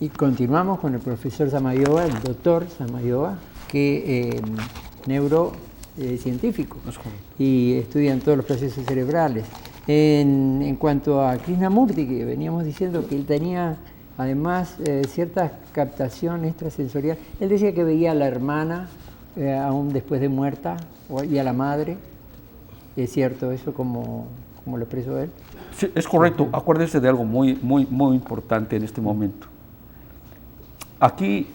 Y continuamos con el profesor Samayoa, el doctor Samayoa, que neurocientífico y estudia en todos los procesos cerebrales. En cuanto a Krishnamurti, que veníamos diciendo que él tenía además ciertas captaciones extrasensoriales, él decía que veía a la hermana aún después de muerta y a la madre. ¿Es cierto eso como lo expresó él? Sí, es correcto. Acuérdense de algo muy importante en este momento. Aquí,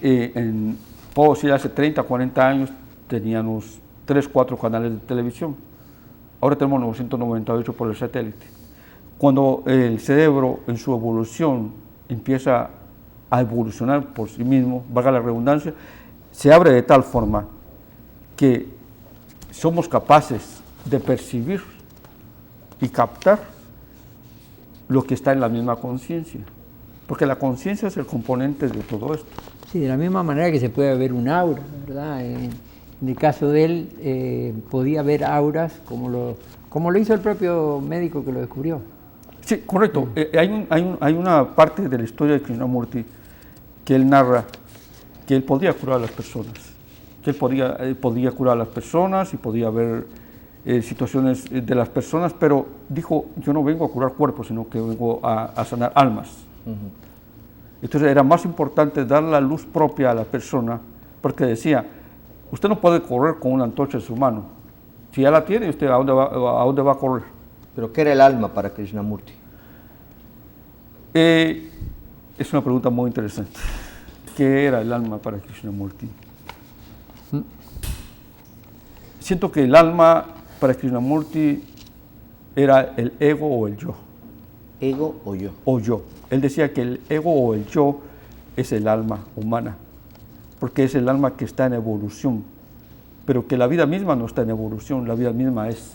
puedo decir, hace 30, 40 años teníamos 3, 4 canales de televisión. Ahora tenemos 998 por el satélite. Cuando el cerebro en su evolución empieza a evolucionar por sí mismo, valga la redundancia, se abre de tal forma que somos capaces de percibir y captar lo que está en la misma conciencia, porque la conciencia es el componente de todo esto. Sí, de la misma manera que se puede ver un aura, ¿verdad? En el caso de él, podía ver auras como lo hizo el propio médico que lo descubrió. Sí, correcto. Hay una parte de la historia de Krishnamurti que él narra que él podía curar a las personas, que él podía curar a las personas y podía ver situaciones de las personas, pero dijo, yo no vengo a curar cuerpos, sino que vengo a sanar almas. Entonces era más importante dar la luz propia a la persona, porque decía, usted no puede correr con una antorcha en su mano. Si ya la tiene, ¿usted a dónde va a correr? ¿Pero qué era el alma para Krishnamurti? Es una pregunta muy interesante. ¿Qué era el alma para Krishnamurti? Siento que el alma para Krishnamurti era el ego o el yo. ¿Ego o yo? O yo. Él decía que el ego o el yo es el alma humana, porque es el alma que está en evolución, pero que la vida misma no está en evolución, la vida misma es.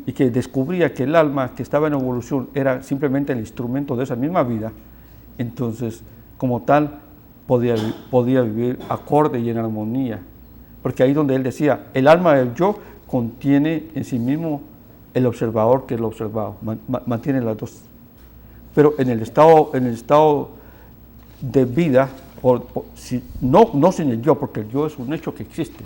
Y que descubría que el alma que estaba en evolución era simplemente el instrumento de esa misma vida, entonces como tal podía vivir acorde y en armonía, porque ahí donde él decía, el alma del yo contiene en sí mismo el observador que es lo observado, mantiene las dos. Pero en el estado de vida, no sin el yo, porque el yo es un hecho que existe.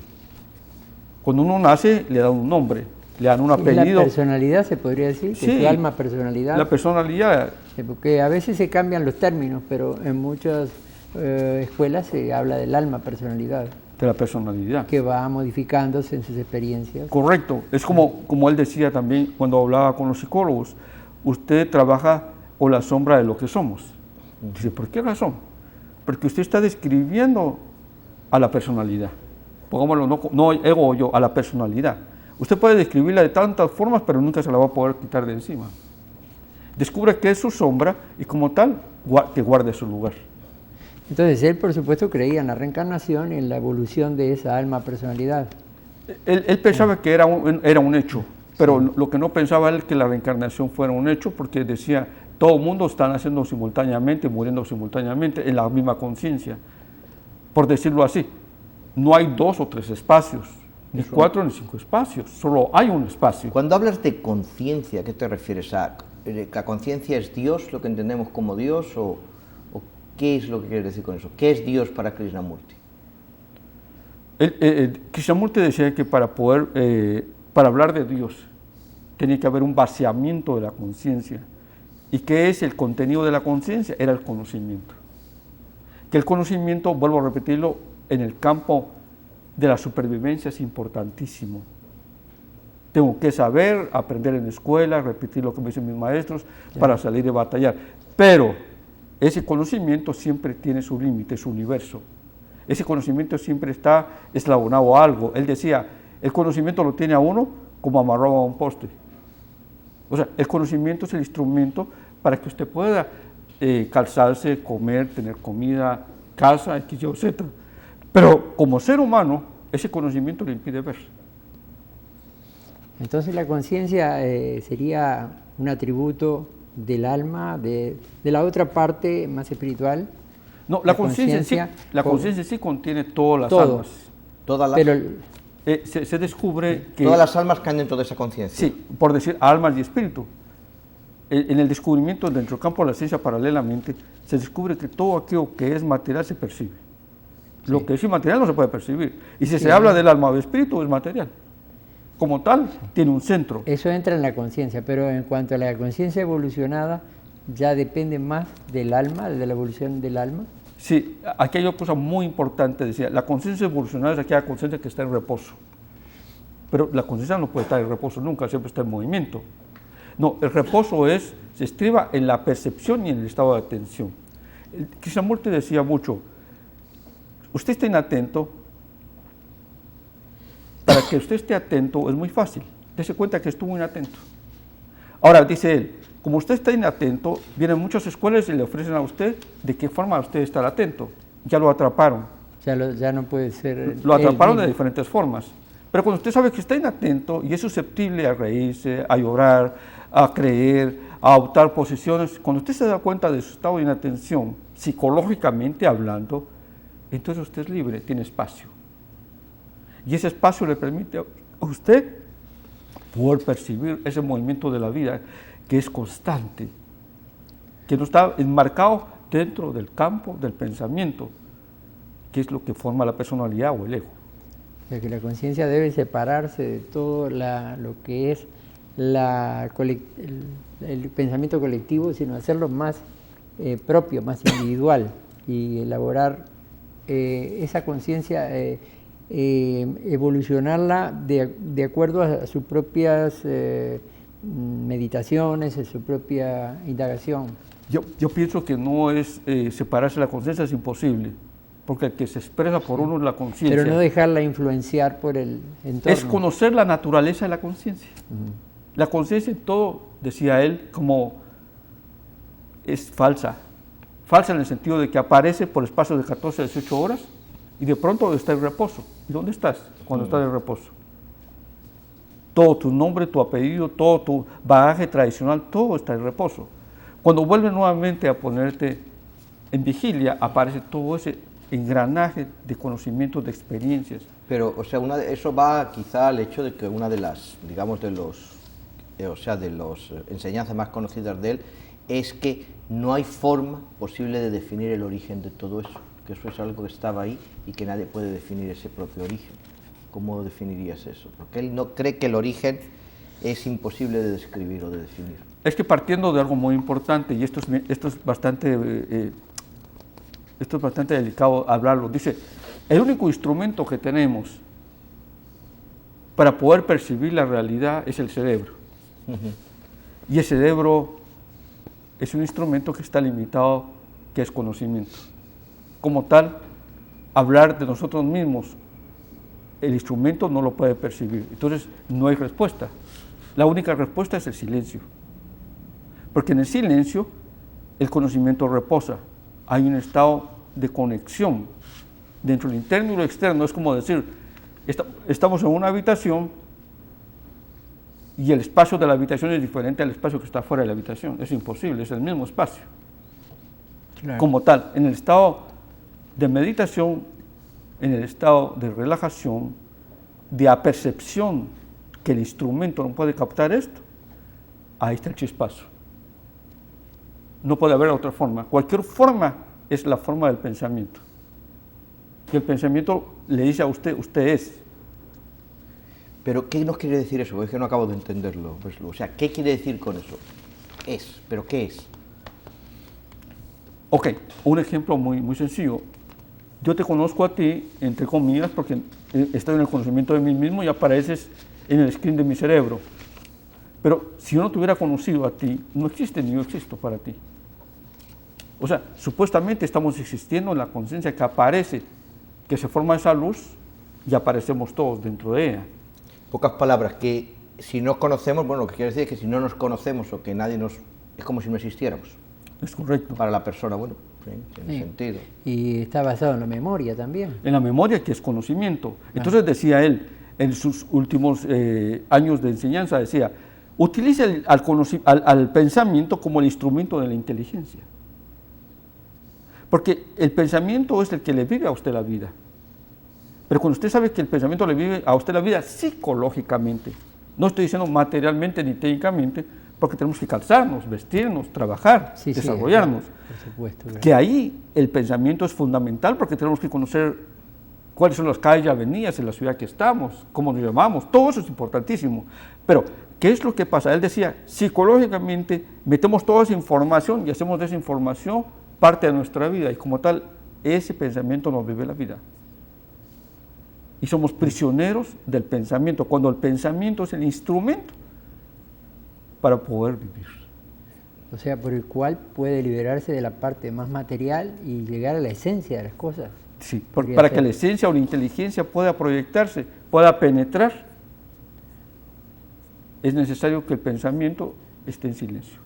Cuando uno nace, le dan un nombre, le dan un apellido. La personalidad, se podría decir, que es su alma personalidad. La personalidad. Porque a veces se cambian los términos, pero en muchas escuelas se habla del alma personalidad. De la personalidad. Que va modificándose en sus experiencias. Correcto. Es como él decía también cuando hablaba con los psicólogos, usted trabaja con la sombra de lo que somos. Dice, ¿por qué razón? Porque usted está describiendo a la personalidad. Pongámoslo, no ego o yo, a la personalidad. Usted puede describirla de tantas formas, pero nunca se la va a poder quitar de encima. Descubre que es su sombra y como tal, que guarde su lugar. Entonces él, por supuesto, creía en la reencarnación y en la evolución de esa alma personalidad. Él pensaba que era un hecho, pero lo que no pensaba él que la reencarnación fuera un hecho, porque decía, todo el mundo está naciendo simultáneamente, muriendo simultáneamente, en la misma conciencia. Por decirlo así, no hay 2 o 3 espacios, ni 4 ni 5 espacios, solo hay un espacio. Cuando hablas de conciencia, ¿qué te refieres? ¿La conciencia es Dios, lo que entendemos como Dios, o qué es lo que quieres decir con eso? ¿Qué es Dios para Krishnamurti? Krishnamurti decía que para hablar de Dios, tenía que haber un vaciamiento de la conciencia. ¿Y qué es el contenido de la conciencia? Era el conocimiento. Que el conocimiento, vuelvo a repetirlo, en el campo de la supervivencia es importantísimo. Tengo que saber, aprender en la escuela, repetir lo que me dicen mis maestros para salir y batallar. Pero ese conocimiento siempre tiene su límite, su universo. Ese conocimiento siempre está eslabonado a algo. Él decía, el conocimiento lo tiene a uno como amarrado a un poste. O sea, el conocimiento es el instrumento para que usted pueda calzarse, comer, tener comida, casa, X, Y, Z. Pero como ser humano, ese conocimiento le impide ver. Entonces la conciencia sería un atributo del alma, de la otra parte más espiritual. No, la conciencia sí contiene todas las almas. Todas las... Pero se descubre que... Todas las almas caen dentro de esa conciencia. Sí, por decir almas y espíritu. en el descubrimiento dentro del campo de la ciencia paralelamente, se descubre que todo aquello que es material se percibe. Sí. Lo que es inmaterial no se puede percibir. Y si se habla del alma o del espíritu, es material. Como tal, tiene un centro. Eso entra en la conciencia, pero en cuanto a la conciencia evolucionada, ya depende más del alma, de la evolución del alma. Sí, aquí hay una cosa muy importante, decía, la conciencia evolucionada es aquella conciencia que está en reposo. Pero la conciencia no puede estar en reposo nunca, siempre está en movimiento. No, el reposo se estriba en la percepción y en el estado de atención. Krishnamurti decía mucho, usted está inatento, para que usted esté atento es muy fácil, dése cuenta que estuvo inatento. Ahora, dice él, como usted está inatento, vienen muchas escuelas y le ofrecen a usted de qué forma usted estar atento. Ya lo atraparon. Ya no puede ser. Lo atraparon de diferentes formas. Pero cuando usted sabe que está inatento y es susceptible a reírse, a llorar, a creer, a adoptar posiciones, cuando usted se da cuenta de su estado de inatención, psicológicamente hablando, entonces usted es libre, tiene espacio. Y ese espacio le permite a usted poder percibir ese movimiento de la vida que es constante, que no está enmarcado dentro del campo del pensamiento, que es lo que forma la personalidad o el ego. O sea, que la conciencia debe separarse de todo lo que es el pensamiento colectivo, sino hacerlo más propio, más individual, y elaborar esa conciencia, evolucionarla de acuerdo a sus propias meditaciones, a su propia indagación. Yo pienso que no es separarse de la conciencia, es imposible, porque el que se expresa por uno es la conciencia. Pero no dejarla influenciar por el entorno. Es conocer la naturaleza de la conciencia. La conciencia en todo, decía él, como es falsa. Falsa en el sentido de que aparece por espacios de 14 a 18 horas y de pronto está en reposo. ¿Y dónde estás cuando estás en reposo? Todo tu nombre, tu apellido, todo tu bagaje tradicional, todo está en reposo. Cuando vuelves nuevamente a ponerte en vigilia, aparece todo ese engranaje de conocimientos, de experiencias. Pero, o sea, eso va quizá al hecho de que una de las, digamos, de las enseñanzas más conocidas de él es que no hay forma posible de definir el origen de todo eso, que eso es algo que estaba ahí y que nadie puede definir ese propio origen. ¿Cómo definirías eso? Porque él no cree que el origen es imposible de describir o de definir. Es que partiendo de algo muy importante, y esto es bastante delicado hablarlo, dice, el único instrumento que tenemos para poder percibir la realidad es el cerebro. Y el cerebro es un instrumento que está limitado, que es conocimiento. Como tal, hablar de nosotros mismos, el instrumento no lo puede percibir. Entonces, no hay respuesta. La única respuesta es el silencio. Porque en el silencio, el conocimiento reposa. Hay un estado de conexión dentro del interno y lo externo. Es como decir, estamos en una habitación y el espacio de la habitación es diferente al espacio que está fuera de la habitación. Es imposible, es el mismo espacio. Claro. Como tal, en el estado de meditación, en el estado de relajación, de apercepción, que el instrumento no puede captar esto, ahí está el chispazo. No puede haber otra forma. Cualquier forma es la forma del pensamiento. Y el pensamiento le dice a usted, usted es. ¿Pero qué nos quiere decir eso? Porque es que no acabo de entenderlo. O sea, ¿qué quiere decir con eso? Es, ¿pero qué es? Ok, un ejemplo muy, muy sencillo. Yo te conozco a ti, entre comillas, porque estoy en el conocimiento de mí mismo y apareces en el screen de mi cerebro. Pero si yo no te hubiera conocido a ti, no existe ni yo existo para ti. O sea, supuestamente estamos existiendo en la conciencia que aparece, que se forma esa luz y aparecemos todos dentro de ella. Pocas palabras, que si no conocemos, bueno, lo que quiere decir es que si no nos conocemos o que nadie nos... es como si no existiéramos. Es correcto. Para la persona, bueno, sí, tiene sentido. Y está basado en la memoria también. En la memoria, que es conocimiento. Entonces decía él, en sus últimos años de enseñanza, decía, utilice al pensamiento como el instrumento de la inteligencia. Porque el pensamiento es el que le vive a usted la vida. Pero cuando usted sabe que el pensamiento le vive a usted la vida psicológicamente, no estoy diciendo materialmente ni técnicamente, porque tenemos que calzarnos, vestirnos, trabajar, Sí, sí, desarrollarnos. por supuesto. Claro. Que ahí el pensamiento es fundamental porque tenemos que conocer cuáles son las calles y avenidas en la ciudad que estamos, cómo nos llamamos, todo eso es importantísimo. Pero, ¿qué es lo que pasa? Él decía, psicológicamente metemos toda esa información y hacemos de esa información parte de nuestra vida y como tal, ese pensamiento nos vive la vida. Y somos prisioneros del pensamiento, cuando el pensamiento es el instrumento para poder vivir. O sea, por el cual puede liberarse de la parte más material y llegar a la esencia de las cosas. Sí, Podría para ser. que la esencia o la inteligencia pueda proyectarse, pueda penetrar, es necesario que el pensamiento esté en silencio.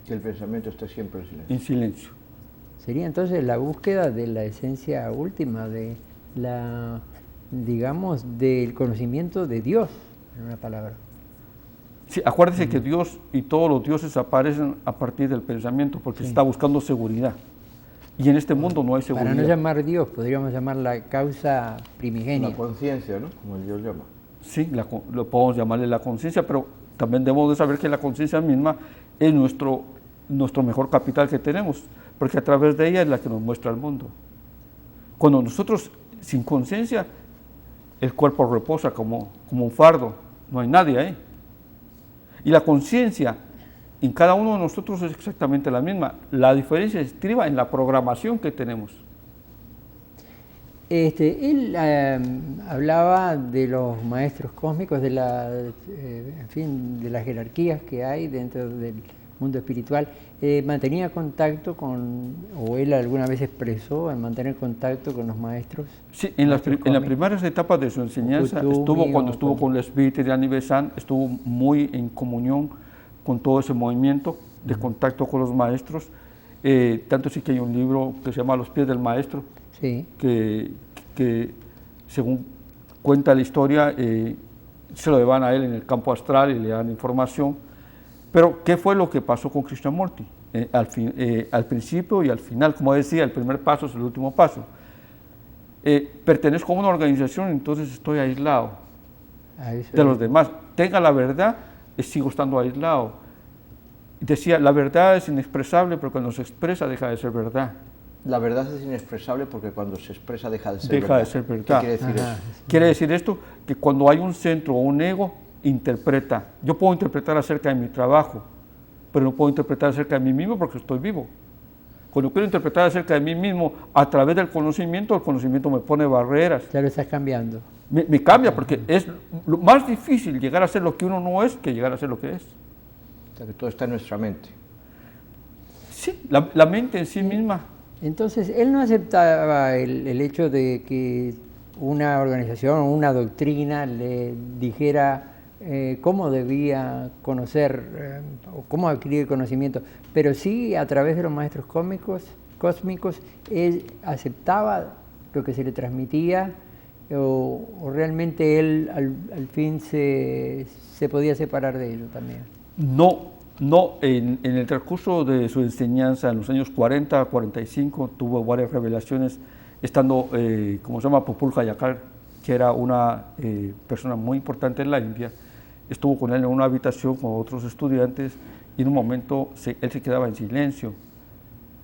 Que el pensamiento esté siempre en silencio. En silencio. Sería entonces la búsqueda de la esencia última, de la, digamos, del conocimiento de Dios, en una palabra. Sí, acuérdese que Dios y todos los dioses aparecen a partir del pensamiento porque se está buscando seguridad. Y en este mundo no hay seguridad. Para no llamar Dios, podríamos llamar la causa primigenia. La conciencia, ¿no? Como Dios llama. Sí, lo podemos llamarle la conciencia, pero también debemos de saber que la conciencia misma es nuestro mejor capital que tenemos, porque a través de ella es la que nos muestra el mundo. Cuando nosotros, sin conciencia, el cuerpo reposa como un fardo, no hay nadie ahí. Y la conciencia en cada uno de nosotros es exactamente la misma. La diferencia estriba en la programación que tenemos. Él hablaba de los maestros cósmicos, de en fin, de las jerarquías que hay dentro del mundo espiritual. ¿Mantenía contacto con, o él alguna vez expresó en mantener contacto con los maestros? Sí, en las primeras etapas de su enseñanza, cuando estuvo con los Beatles de Aniversán, estuvo muy en comunión con todo ese movimiento de contacto con los maestros. Tanto sí que hay un libro que se llama Los pies del maestro, Sí. que según cuenta la historia, se lo llevan a él en el campo astral y le dan información. Pero, ¿qué fue lo que pasó con Krishnamurti? Al principio y al final, como decía, el primer paso es el último paso. Pertenezco a una organización, entonces estoy aislado de los demás. Tenga la verdad, sigo estando aislado. Decía, la verdad es inexpresable, pero cuando se expresa deja de ser verdad. La verdad es inexpresable porque cuando se expresa deja de ser Deja verdad. de ser verdad. ¿Qué quiere decir Ajá. eso? Quiere decir esto que cuando hay un centro o un ego, interpreta. Yo puedo interpretar acerca de mi trabajo, pero no puedo interpretar acerca de mí mismo porque estoy vivo. Cuando quiero interpretar acerca de mí mismo a través del conocimiento, el conocimiento me pone barreras. Ya lo estás cambiando. Me cambia porque es lo más difícil llegar a ser lo que uno no es que llegar a ser lo que es. O sea, que todo está en nuestra mente. Sí, la mente en sí misma. Entonces, él no aceptaba el hecho de que una organización o una doctrina le dijera cómo debía conocer o cómo adquirir conocimiento, pero sí a través de los maestros cósmicos, él aceptaba lo que se le transmitía o realmente él al fin se podía separar de ello también. No, en el transcurso de su enseñanza, en los años 40, 45, tuvo varias revelaciones, estando, como se llama, Popul Hayakar, que era una persona muy importante en la India. Estuvo con él en una habitación con otros estudiantes y en un momento él se quedaba en silencio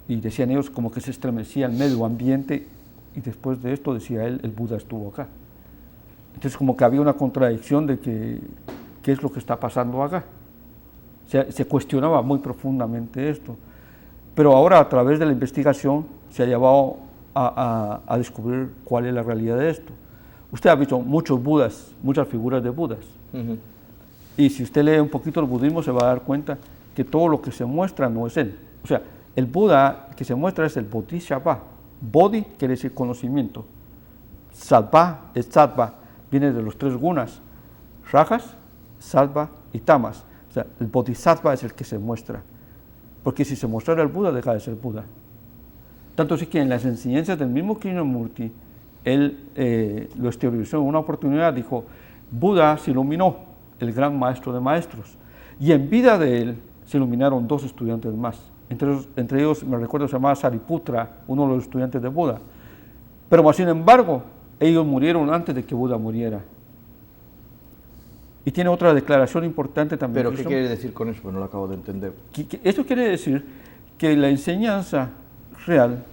y decían ellos como que se estremecía el medio ambiente y después de esto decía él, el Buda estuvo acá. Entonces como que había una contradicción de que qué es lo que está pasando acá. Se cuestionaba muy profundamente esto, pero ahora a través de la investigación se ha llevado a descubrir cuál es la realidad de esto. Usted ha visto muchos Budas, muchas figuras de Budas, y si usted lee un poquito el budismo se va a dar cuenta que todo lo que se muestra no es él. O sea, el Buda que se muestra es el Bodhisattva. Bodhi quiere decir conocimiento, Sattva es Sattva, viene de los tres gunas, Rajas, Sattva y Tamas. O sea, el Bodhisattva es el que se muestra, porque si se mostrara el Buda, deja de ser Buda. Tanto así que en las enseñanzas del mismo Krishnamurti, él lo exteriorizó en una oportunidad, dijo, Buda se iluminó, el gran maestro de maestros, y en vida de él se iluminaron dos estudiantes más. Entre ellos, me recuerdo, se llamaba Sariputra, uno de los estudiantes de Buda. Pero sin embargo, ellos murieron antes de que Buda muriera. Y tiene otra declaración importante también. ¿Pero qué quiere decir con eso? Pues no lo acabo de entender. Esto quiere decir que la enseñanza real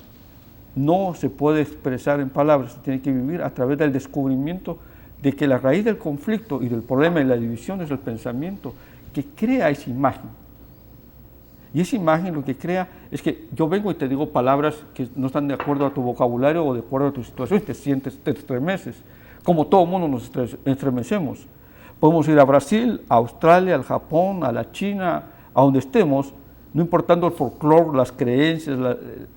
no se puede expresar en palabras, se tiene que vivir a través del descubrimiento de que la raíz del conflicto y del problema y la división es el pensamiento que crea esa imagen. Y esa imagen lo que crea es que yo vengo y te digo palabras que no están de acuerdo a tu vocabulario o de acuerdo a tu situación, te sientes, te estremeces, como todo mundo nos estremecemos. Podemos ir a Brasil, a Australia, al Japón, a la China, a donde estemos, no importando el folclore, las creencias,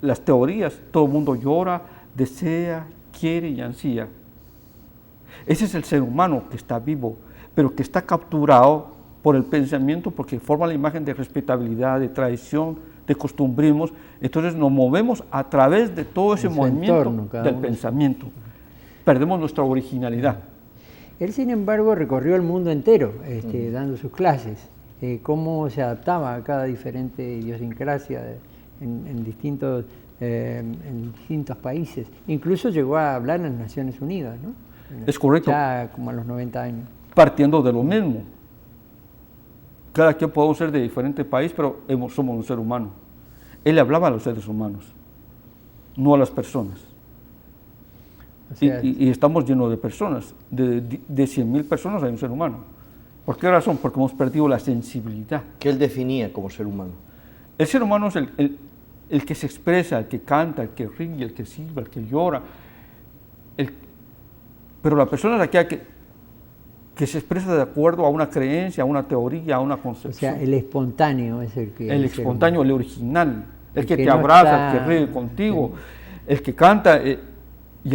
las teorías, todo el mundo llora, desea, quiere y ansía. Ese es el ser humano que está vivo, pero que está capturado por el pensamiento porque forma la imagen de respetabilidad, de tradición, de costumbrismos. Entonces nos movemos a través de todo ese movimiento del pensamiento. Perdemos nuestra originalidad. Él, sin embargo, recorrió el mundo entero dando sus clases. Cómo se adaptaba a cada diferente idiosincrasia en distintos países. Incluso llegó a hablar en las Naciones Unidas, ¿no? Es correcto. Ya como a los 90 años. Partiendo de lo mismo. Cada quien podemos ser de diferente país, pero somos un ser humano. Él hablaba a los seres humanos, no a las personas. O sea, y estamos llenos de personas. De 100.000 personas hay un ser humano. ¿Por qué razón? Porque hemos perdido la sensibilidad. ¿Qué él definía como ser humano? El ser humano es el que se expresa, el que canta, el que ríe, el que silba, el que llora. Pero la persona es aquella que se expresa de acuerdo a una creencia, a una teoría, a una concepción. O sea, el espontáneo es el que... El espontáneo, el original, el que te abraza, el que ríe contigo, el que canta y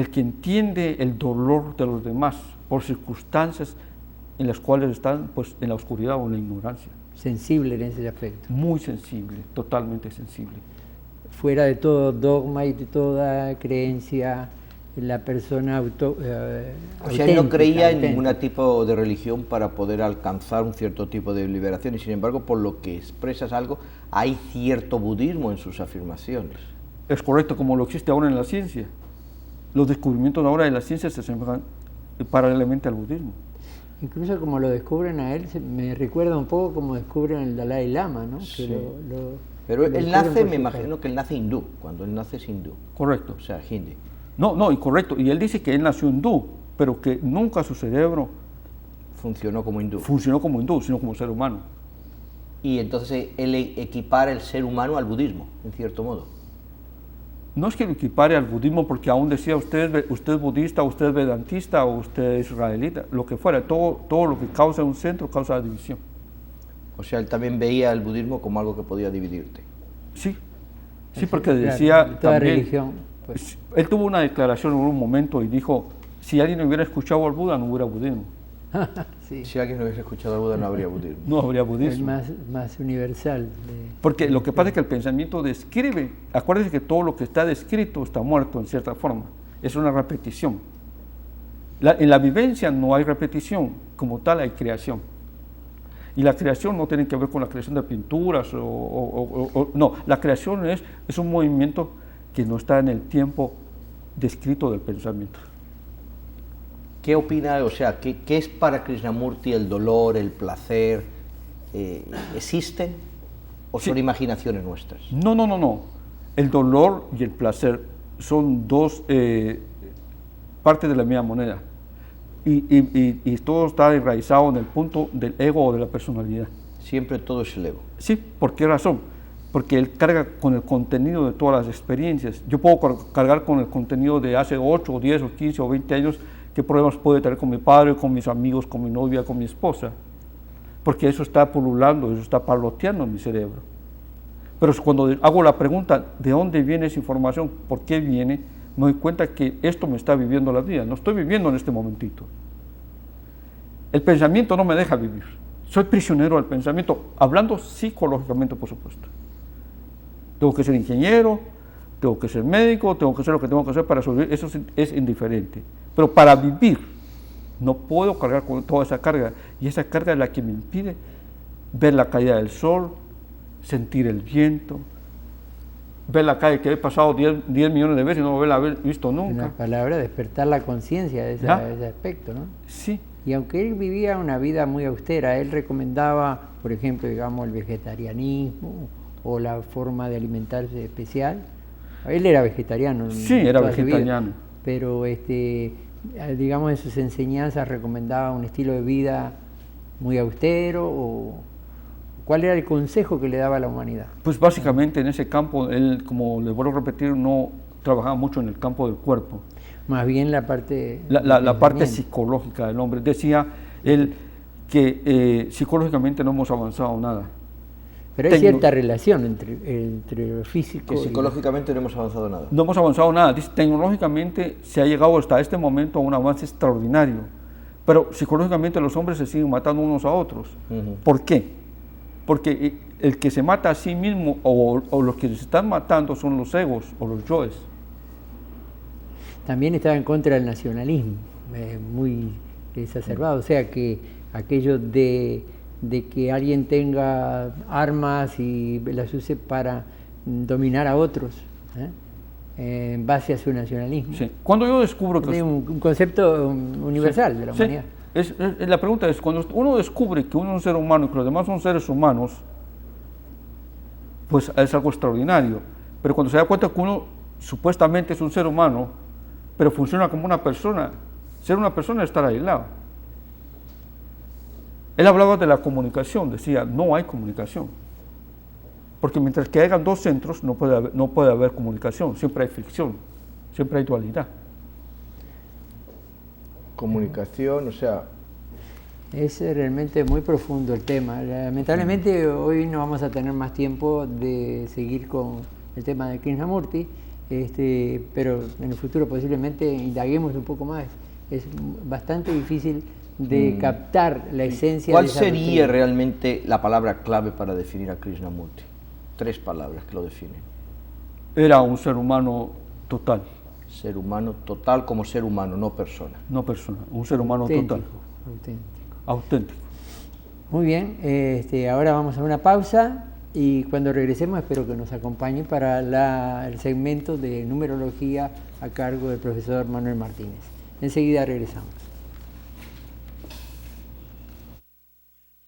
el que entiende el dolor de los demás por circunstancias en las cuales están pues, en la oscuridad o en la ignorancia. Sensible en ese aspecto. Muy sensible, totalmente sensible. Fuera de todo dogma y de toda creencia, la persona o sea, él no creía en ningún tipo de religión para poder alcanzar un cierto tipo de liberación y sin embargo, por lo que expresas algo, hay cierto budismo en sus afirmaciones. Es correcto, como lo existe ahora en la ciencia. Los descubrimientos ahora de la ciencia se asemejan paralelamente al budismo. Incluso como lo descubren a él, me recuerda un poco como descubren al Dalai Lama, ¿no? Sí. Que pero él nace, me imagino que él nace hindú, cuando él nace es hindú. Correcto. O sea, hindi. No, y correcto. Y él dice que él nació hindú, pero que nunca su cerebro funcionó como hindú, sino como ser humano. Y entonces él equipara el ser humano al budismo, en cierto modo. No es que lo equipare al budismo, porque aún decía usted es budista, usted es vedantista o usted es israelita, lo que fuera, todo lo que causa un centro causa división. O sea, él también veía el budismo como algo que podía dividirte. Sí, porque decía toda también, religión, pues. Él tuvo una declaración en un momento y dijo, si alguien hubiera escuchado al Buda no hubiera budismo. Sí. Si alguien no hubiese escuchado al Buda no habría budismo. No habría budismo. Es más universal. Porque lo que pasa es que el pensamiento describe, acuérdense que todo lo que está descrito está muerto en cierta forma, es una repetición. En la vivencia no hay repetición, como tal hay creación. Y la creación no tiene que ver con la creación de pinturas, no, la creación es un movimiento que no está en el tiempo descrito del pensamiento. ¿Qué opina, o sea, qué es para Krishnamurti el dolor, el placer? ¿Existen o son imaginaciones nuestras? No. El dolor y el placer son dos partes de la misma moneda. Y todo está enraizado en el punto del ego o de la personalidad. Siempre todo es el ego. Sí, ¿por qué razón? Porque él carga con el contenido de todas las experiencias. Yo puedo cargar con el contenido de hace 8, o 10, o 15, o 20 años, qué problemas puedo tener con mi padre, con mis amigos, con mi novia, con mi esposa. Porque eso está pululando, eso está parloteando en mi cerebro. Pero cuando hago la pregunta, ¿de dónde viene esa información? ¿Por qué viene? Me doy cuenta que esto me está viviendo la vida, no estoy viviendo en este momentito. El pensamiento no me deja vivir, soy prisionero del pensamiento, hablando psicológicamente, por supuesto. Tengo que ser ingeniero, tengo que ser médico, tengo que hacer lo que tengo que hacer para sobrevivir, eso es indiferente. Pero para vivir, no puedo cargar con toda esa carga, y esa carga es la que me impide ver la caída del sol, sentir el viento, ver la calle que he pasado 10 millones de veces y no lo haber visto nunca. Una palabra, despertar la conciencia de ese aspecto, ¿no? Sí, Y aunque él vivía una vida muy austera, él recomendaba, por ejemplo, digamos, el vegetarianismo o la forma de alimentarse especial. Él era vegetariano. Sí, era vegetariano. Vida, pero, digamos, en sus enseñanzas recomendaba un estilo de vida muy austero. O, ¿cuál era el consejo que le daba a la humanidad? Pues básicamente en ese campo, él, como les vuelvo a repetir, no trabajaba mucho en el campo del cuerpo. Más bien la parte... La parte psicológica del hombre. Decía él que psicológicamente no hemos avanzado nada. Pero hay cierta relación entre lo físico que psicológicamente no hemos avanzado nada. No hemos avanzado nada. Dice, tecnológicamente se ha llegado hasta este momento a un avance extraordinario, pero psicológicamente los hombres se siguen matando unos a otros. ¿Por qué? Porque el que se mata a sí mismo o los que se están matando son los egos o los yoes. También estaba en contra del nacionalismo, muy exacerbado, o sea que aquello de que alguien tenga armas y las use para dominar a otros, en base a su nacionalismo. Sí. Cuando yo descubro que... Es un concepto universal de la humanidad. La pregunta es, cuando uno descubre que uno es un ser humano y que los demás son seres humanos, pues es algo extraordinario. Pero cuando se da cuenta que uno supuestamente es un ser humano, pero funciona como una persona, ser una persona es estar aislado. Él hablaba de la comunicación, decía, no hay comunicación. Porque mientras que hayan dos centros, no puede haber comunicación, siempre hay fricción, siempre hay dualidad. Comunicación, o sea... Es realmente muy profundo el tema. Lamentablemente hoy no vamos a tener más tiempo de seguir con el tema de Krishnamurti, pero en el futuro posiblemente indaguemos un poco más. Es bastante difícil de captar la esencia. ¿Cuál sería realmente la palabra clave para definir a Krishnamurti? 3 palabras que lo definen. Era un ser humano total. Ser humano total como ser humano, no persona. No persona, un ser humano total. Auténtico. Muy bien, ahora vamos a una pausa y cuando regresemos espero que nos acompañe para el segmento de numerología a cargo del profesor Manuel Martínez. Enseguida regresamos.